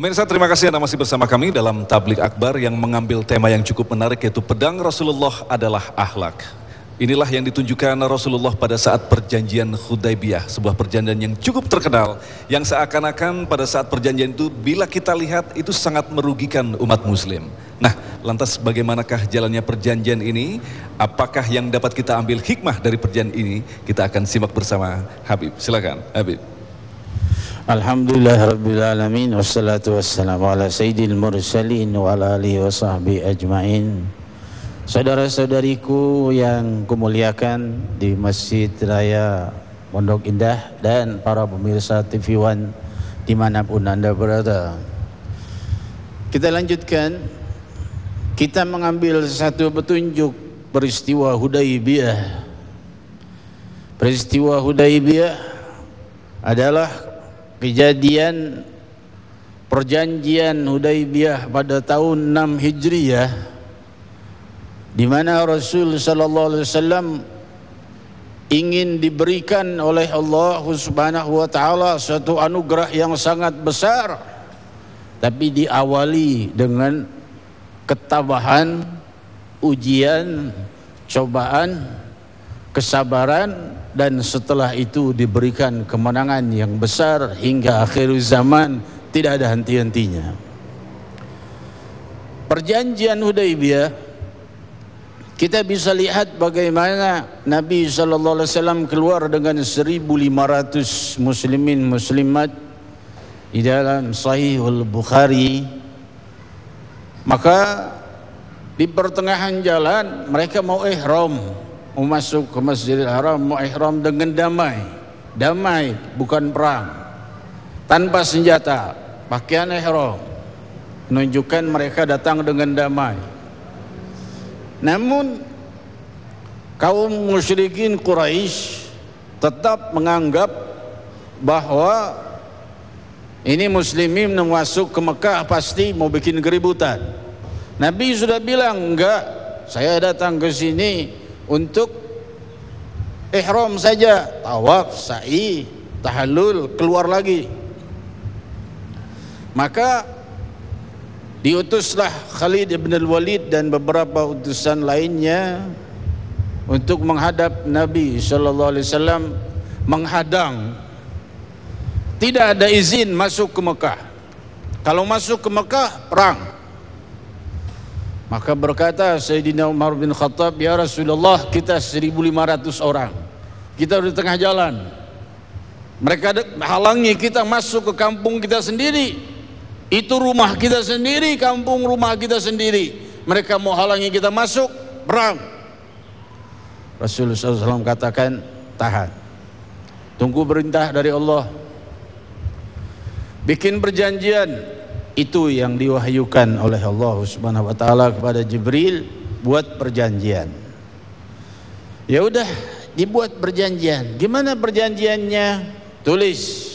Pemirsa, terima kasih Anda masih bersama kami dalam Tablik Akbar yang mengambil tema yang cukup menarik, yaitu pedang Rasulullah adalah akhlak. Inilah yang ditunjukkan Rasulullah pada saat perjanjian Hudaybiyah, sebuah perjanjian yang cukup terkenal, yang seakan-akan pada saat perjanjian itu bila kita lihat itu sangat merugikan umat muslim. Nah, lantas bagaimanakah jalannya perjanjian ini? Apakah yang dapat kita ambil hikmah dari perjanjian ini? Kita akan simak bersama Habib. Silakan Habib. Alhamdulillahirrabbilalamin. Wassalatu wassalamu ala sayyidil mursalin wa ala alihi wa sahbihi ajma'in. Saudara-saudariku yang kumuliakan di Masjid Raya Pondok Indah dan para pemirsa TV One dimanapun Anda berada, kita lanjutkan. Kita mengambil satu petunjuk peristiwa Hudaybiyah. Peristiwa Hudaybiyah adalah kejadian perjanjian Hudaybiyah pada tahun 6 Hijriyah, di mana Rasul sallallahu alaihi wasallam ingin diberikan oleh Allah Subhanahu wa taala suatu anugerah yang sangat besar, tapi diawali dengan ketabahan, ujian, cobaan, kesabaran, dan setelah itu diberikan kemenangan yang besar hingga akhir zaman, tidak ada henti-hentinya. Perjanjian Hudaybiyah, kita bisa lihat bagaimana Nabi SAW keluar dengan 1.500 muslimin muslimat di dalam Sahihul Bukhari. Maka di pertengahan jalan mereka mau ihram, mau masuk ke Masjidil Haram, mau ihram dengan damai. Damai, bukan perang. Tanpa senjata, pakaian ihram, menunjukkan mereka datang dengan damai. Namun kaum musyrikin Quraisy tetap menganggap bahwa ini muslimin masuk ke Mekah pasti mau bikin keributan. Nabi sudah bilang, enggak, saya datang ke sini untuk ihram saja, tawaf, sa'i, tahallul, keluar lagi. Maka diutuslah Khalid ibn al-Walid dan beberapa utusan lainnya untuk menghadap Nabi sallallahu alaihi wasallam, menghadang. Tidak ada izin masuk ke Mekah. Kalau masuk ke Mekah, perang. Maka berkata Sayyidina Umar bin Khattab, ya Rasulullah, kita 1.500 orang, kita di tengah jalan, mereka halangi kita masuk ke kampung kita sendiri, itu rumah kita sendiri, kampung rumah kita sendiri, mereka mau halangi kita masuk, perang. Rasulullah SAW katakan, tahan, tunggu perintah dari Allah. Bikin perjanjian. Itu yang diwahyukan oleh Allah Subhanahu wa taala kepada Jibril, buat perjanjian. Ya udah, dibuat perjanjian. Gimana perjanjiannya? Tulis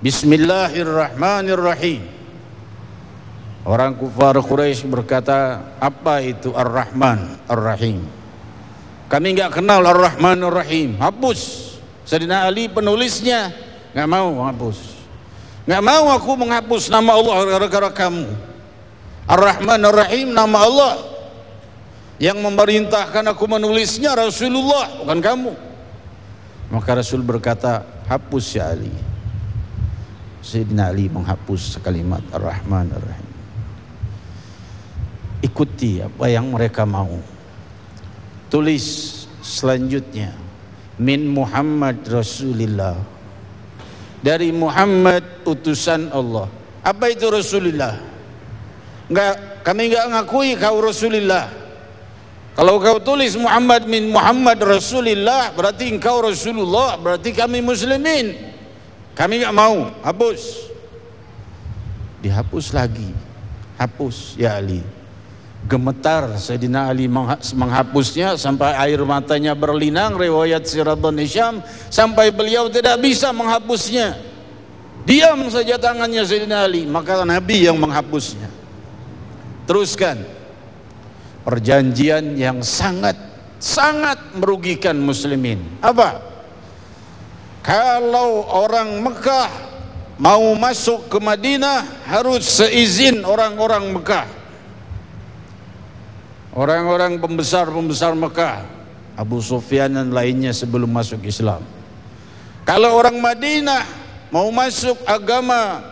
Bismillahirrahmanirrahim. Orang kufar Quraisy berkata, apa itu Ar-Rahman Ar-Rahim? Kami enggak kenal Ar-Rahman Ar-Rahim. Hapus. Sayyidina Ali penulisnya enggak mau hapus. Nggak mau aku menghapus nama Allah gara-gara kamu. Ar-Rahman Ar-Rahim, nama Allah. Yang memerintahkan aku menulisnya Rasulullah, bukan kamu. Maka Rasul berkata, hapus ya Ali. Sayyidina Ali menghapus kalimat Ar-Rahman Ar-Rahim. Ikuti apa yang mereka mau. Tulis selanjutnya, min Muhammad Rasulillah, dari Muhammad utusan Allah. Apa itu Rasulullah? Kami enggak ngakui kau Rasulullah. Kalau kau tulis Muhammad min Muhammad Rasulullah, berarti engkau Rasulullah, berarti kami muslimin. Kami enggak mau, hapus. Dihapus lagi. Hapus ya Ali. Gemetar Sayyidina Ali menghapusnya sampai air matanya berlinang, riwayat Siratul Hisham, sampai beliau tidak bisa menghapusnya. Diam saja tangannya Sayyidina Ali, maka Nabi yang menghapusnya. Teruskan. Perjanjian yang sangat merugikan muslimin. Apa? Kalau orang Mekah mau masuk ke Madinah harus seizin orang-orang Mekah, orang-orang pembesar-pembesar Mekah, Abu Sufyan dan lainnya sebelum masuk Islam. Kalau orang Madinah mau masuk agama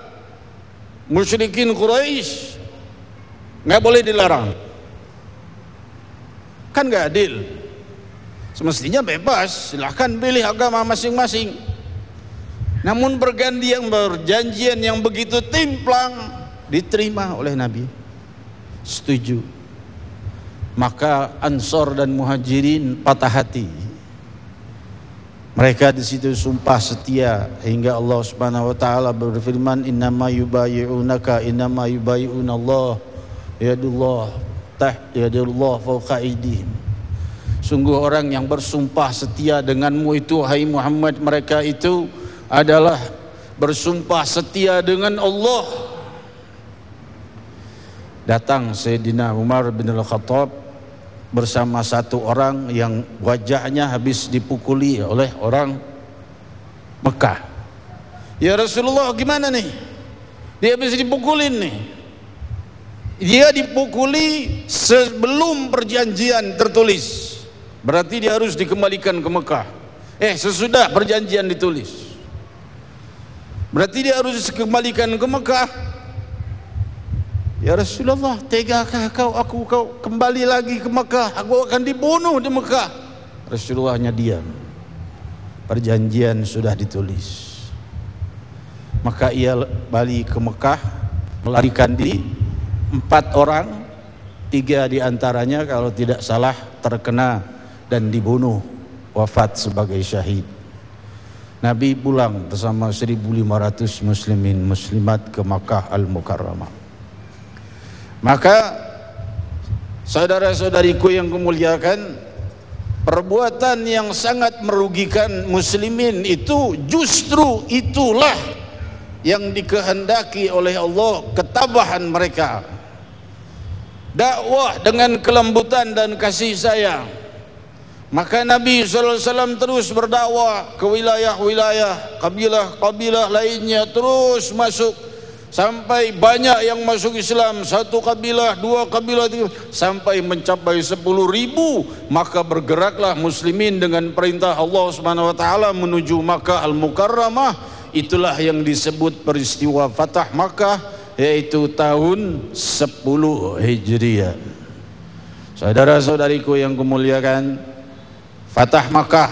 musyrikin Quraisy, nggak boleh dilarang. Kan nggak adil. Semestinya bebas, silahkan pilih agama masing-masing. Namun perjanjian yang begitu timplang diterima oleh Nabi, setuju. Maka Ansor dan Muhajirin patah hati. Mereka di situ sumpah setia hingga Allah Subhanahu wa taala berfirman, innama yubayyi'unaka innama yubayyi'unallah yadullah fawqa aydihim. Sungguh orang yang bersumpah setia denganmu itu, hai Muhammad, mereka itu adalah bersumpah setia dengan Allah. Datang Sayyidina Umar bin Al-Khattab bersama satu orang yang wajahnya habis dipukuli oleh orang Mekah. Ya Rasulullah, gimana nih? Dia habis dipukulin nih. Dia dipukuli sebelum perjanjian tertulis. Berarti dia harus dikembalikan ke Mekah. Sesudah perjanjian ditulis, berarti dia harus dikembalikan ke Mekah. Ya Rasulullah, tegakah kau kembali lagi ke Mekah? Aku akan dibunuh di Mekah. Rasulullahnya diam. Perjanjian sudah ditulis. Maka ia balik ke Mekah, melarikan diri. 4 orang, 3 diantaranya kalau tidak salah terkena dan dibunuh, wafat sebagai syahid. Nabi pulang bersama 1.500 muslimin muslimat ke Makkah Al-Mukarramah. Maka saudara-saudariku yang kemuliakan, perbuatan yang sangat merugikan muslimin itu justru itulah yang dikehendaki oleh Allah, ketabahan mereka. Dakwah dengan kelembutan dan kasih sayang. Maka Nabi SAW terus berdakwah ke wilayah-wilayah, kabilah-kabilah lainnya, terus masuk sampai banyak yang masuk Islam. 1 kabilah, 2 kabilah, 3, sampai mencapai 10.000. Maka bergeraklah muslimin dengan perintah Allah Subhanahu wa taala menuju Makkah Al-Mukarramah. Itulah yang disebut peristiwa Fatah Makkah, yaitu tahun 10 Hijriah. Saudara-saudariku yang kemuliakan, Fatah Makkah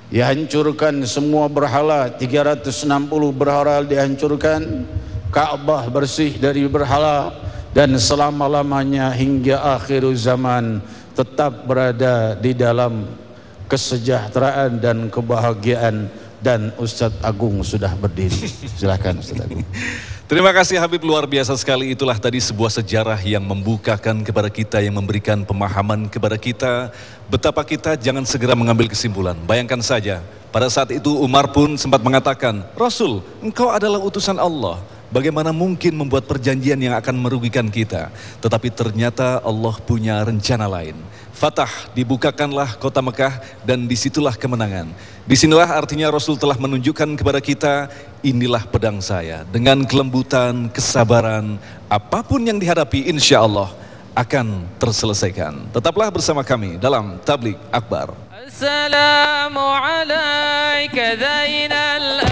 dihancurkan semua berhala, 360 berhala dihancurkan, Ka'bah bersih dari berhala, dan selama-lamanya hingga akhir zaman tetap berada di dalam kesejahteraan dan kebahagiaan. Dan Ustadz Agung sudah berdiri. Silakan Ustadz Agung. Terima kasih Habib, luar biasa sekali. Itulah tadi sebuah sejarah yang membukakan kepada kita, yang memberikan pemahaman kepada kita betapa kita jangan segera mengambil kesimpulan. Bayangkan saja, pada saat itu Umar pun sempat mengatakan, Rasul, engkau adalah utusan Allah. Bagaimana mungkin membuat perjanjian yang akan merugikan kita? Tetapi ternyata Allah punya rencana lain. Fatah, dibukakanlah kota Mekah, dan disitulah kemenangan. Disinilah artinya Rasul telah menunjukkan kepada kita, inilah pedang saya. Dengan kelembutan, kesabaran, apapun yang dihadapi insya Allah akan terselesaikan. Tetaplah bersama kami dalam Tabligh Akbar. Assalamualaikum Zainal